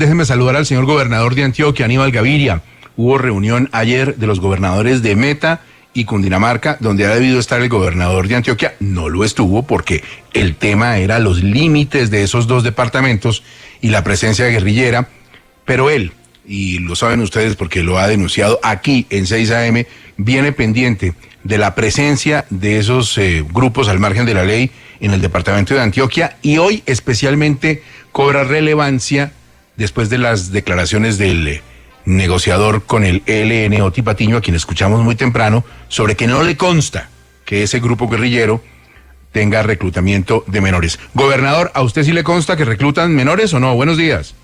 Déjeme saludar al señor gobernador de Antioquia, Aníbal Gaviria. Hubo reunión ayer de los gobernadores de Meta y Cundinamarca, donde ha debido estar el gobernador de Antioquia. No lo estuvo porque el tema era los límites de esos dos departamentos y la presencia guerrillera. Pero él, y lo saben ustedes porque lo ha denunciado aquí en 6 AM, viene pendiente de la presencia de esos grupos al margen de la ley en el departamento de Antioquia, y hoy especialmente cobra relevancia después de las declaraciones del negociador con el ELN, Oti Patiño, a quien escuchamos muy temprano, sobre que no le consta que ese grupo guerrillero tenga reclutamiento de menores. Gobernador, ¿a usted sí le consta que reclutan menores o no? Buenos días.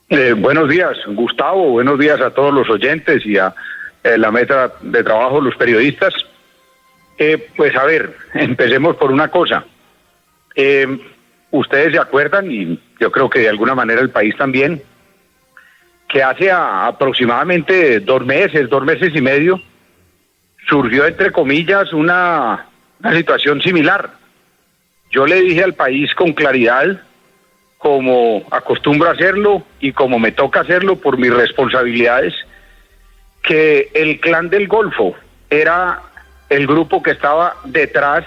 Buenos días, Gustavo. Buenos días a todos los oyentes y a la mesa de trabajo, los periodistas. Pues a ver, empecemos por una cosa. Ustedes se acuerdan, y yo creo que de alguna manera el país también, que hace aproximadamente 2 meses y medio, surgió entre comillas una situación similar. Yo le dije al país con claridad, como acostumbro a hacerlo y como me toca hacerlo por mis responsabilidades, que el Clan del Golfo era el grupo que estaba detrás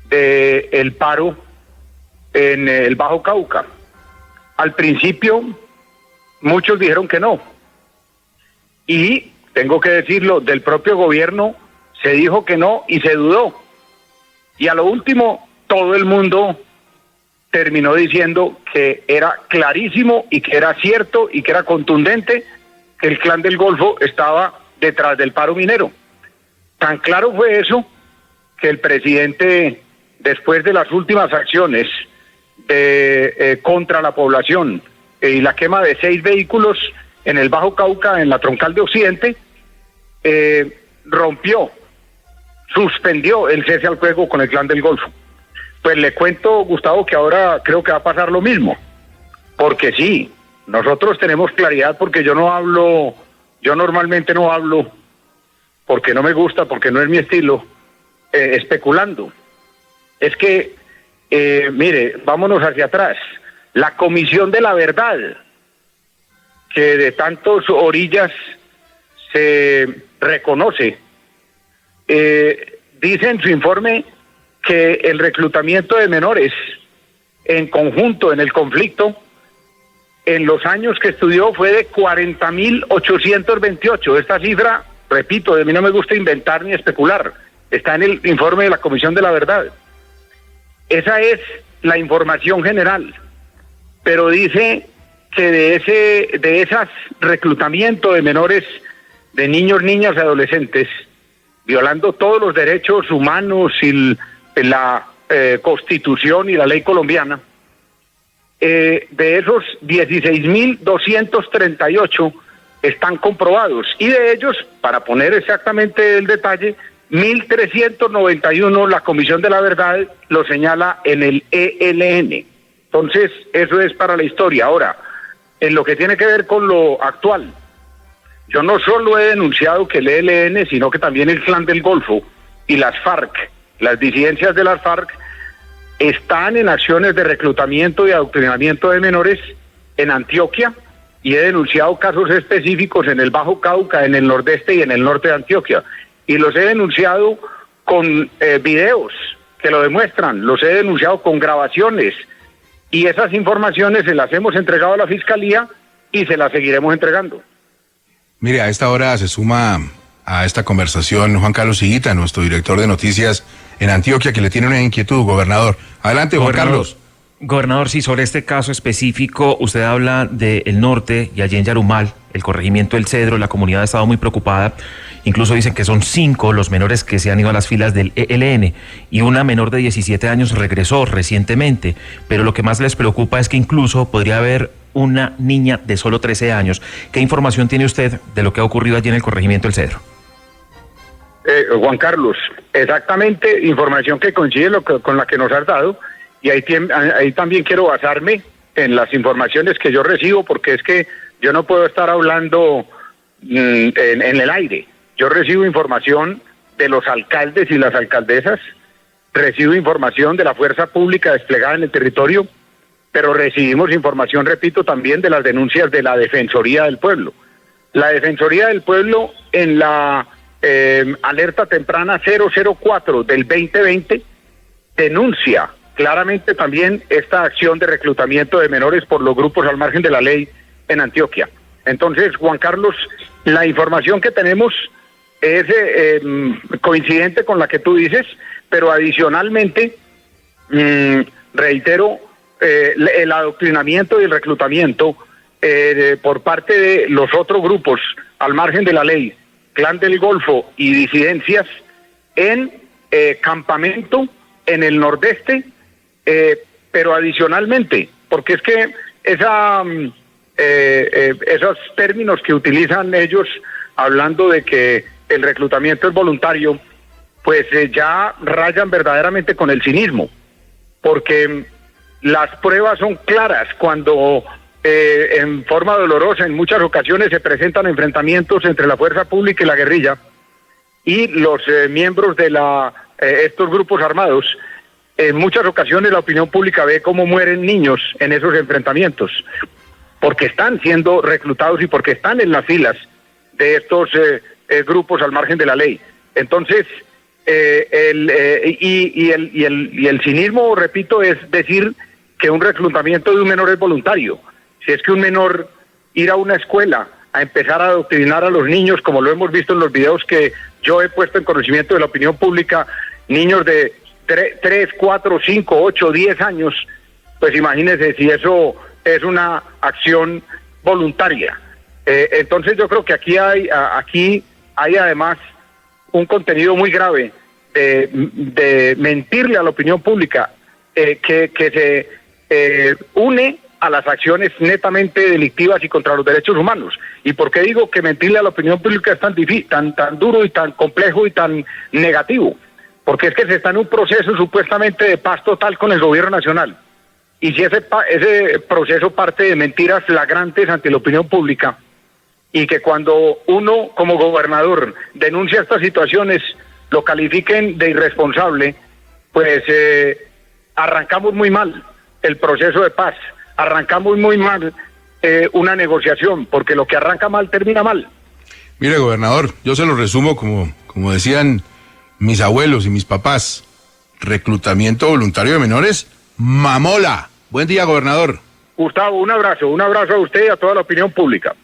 del paro en el Bajo Cauca. Al principio muchos dijeron que no, y tengo que decirlo, del propio gobierno se dijo que no y se dudó, y a lo último todo el mundo terminó diciendo que era clarísimo y que era cierto y que era contundente que el Clan del Golfo estaba detrás del paro minero. Tan claro fue eso que el presidente, después de las últimas acciones contra la población y la quema de 6 vehículos en el Bajo Cauca, en la Troncal de Occidente, suspendió el cese al fuego con el Clan del Golfo. Pues le cuento, Gustavo, que ahora creo que va a pasar lo mismo, porque sí, nosotros tenemos claridad, porque yo normalmente no hablo, porque no me gusta, porque no es mi estilo, especulando. Es que, mire, vámonos hacia atrás. La Comisión de la Verdad, que de tantas orillas se reconoce, dice en su informe que el reclutamiento de menores en conjunto en el conflicto, en los años que estudió, fue de 40.828. Esta cifra, repito, de mí no me gusta inventar ni especular, está en el informe de la Comisión de la Verdad. Esa es la información general, pero dice que de esas reclutamiento de menores, de niños, niñas y adolescentes, violando todos los derechos humanos y la Constitución y la ley colombiana, de esos 16.238 están comprobados, y de ellos, para poner exactamente el detalle, 1.391 la Comisión de la Verdad lo señala en el ELN. Entonces, eso es para la historia. Ahora, en lo que tiene que ver con lo actual, yo no solo he denunciado que el ELN, sino que también el Clan del Golfo y las FARC, las disidencias de las FARC, están en acciones de reclutamiento y adoctrinamiento de menores en Antioquia, y he denunciado casos específicos en el Bajo Cauca, en el nordeste y en el norte de Antioquia, y los he denunciado con videos que lo demuestran, los he denunciado con grabaciones, y esas informaciones se las hemos entregado a la Fiscalía y se las seguiremos entregando. Mire, a esta hora se suma a esta conversación Juan Carlos Higuita, nuestro director de noticias en Antioquia, que le tiene una inquietud, gobernador. Adelante, Juan Carlos. Gobernador, sí, sobre este caso específico, usted habla del norte y allí en Yarumal, el corregimiento del Cedro, la comunidad ha estado muy preocupada. Incluso dicen que son 5 los menores que se han ido a las filas del ELN, y una menor de 17 años regresó recientemente, pero lo que más les preocupa es que incluso podría haber una niña de solo 13 años. ¿Qué información tiene usted de lo que ha ocurrido allí en el corregimiento del Cedro? Juan Carlos, exactamente información que coincide con la que nos has dado, y ahí también quiero basarme en las informaciones que yo recibo, porque es que yo no puedo estar hablando en el aire. Yo recibo información de los alcaldes y las alcaldesas, recibo información de la fuerza pública desplegada en el territorio, pero recibimos información, repito, también de las denuncias de la Defensoría del Pueblo. La Defensoría del Pueblo en la alerta temprana 004 del 2020 denuncia claramente también esta acción de reclutamiento de menores por los grupos al margen de la ley en Antioquia. Entonces, Juan Carlos, la información que tenemos es coincidente con la que tú dices, pero adicionalmente, reitero, el adoctrinamiento y el reclutamiento por parte de los otros grupos al margen de la ley, Clan del Golfo y disidencias, en campamento en el nordeste, pero adicionalmente, porque es que esos términos que utilizan ellos hablando de que el reclutamiento es voluntario, pues ya rayan verdaderamente con el cinismo, porque las pruebas son claras cuando en forma dolorosa en muchas ocasiones se presentan enfrentamientos entre la fuerza pública y la guerrilla y los miembros de estos grupos armados. En muchas ocasiones la opinión pública ve cómo mueren niños en esos enfrentamientos, porque están siendo reclutados y porque están en las filas de estos grupos al margen de la ley. Entonces, el cinismo, repito, es decir que un reclutamiento de un menor es voluntario. Si es que un menor ir a una escuela a empezar a adoctrinar a los niños, como lo hemos visto en los videos que yo he puesto en conocimiento de la opinión pública, niños de 3, 4, 5, 8, 10 años, pues imagínense si eso es una acción voluntaria. Entonces yo creo que aquí hay además un contenido muy grave de mentirle a la opinión pública, que se une a las acciones netamente delictivas y contra los derechos humanos. ¿Y por qué digo que mentirle a la opinión pública es tan duro y tan complejo y tan negativo? Porque es que se está en un proceso supuestamente de paz total con el gobierno nacional. Y si ese proceso parte de mentiras flagrantes ante la opinión pública, y que cuando uno como gobernador denuncia estas situaciones lo califiquen de irresponsable, pues arrancamos muy mal el proceso de paz, arrancamos muy mal una negociación, porque lo que arranca mal termina mal. Mire, gobernador, yo se lo resumo como decían mis abuelos y mis papás: reclutamiento voluntario de menores, mamola. Buen día, gobernador. Gustavo, un abrazo a usted y a toda la opinión pública.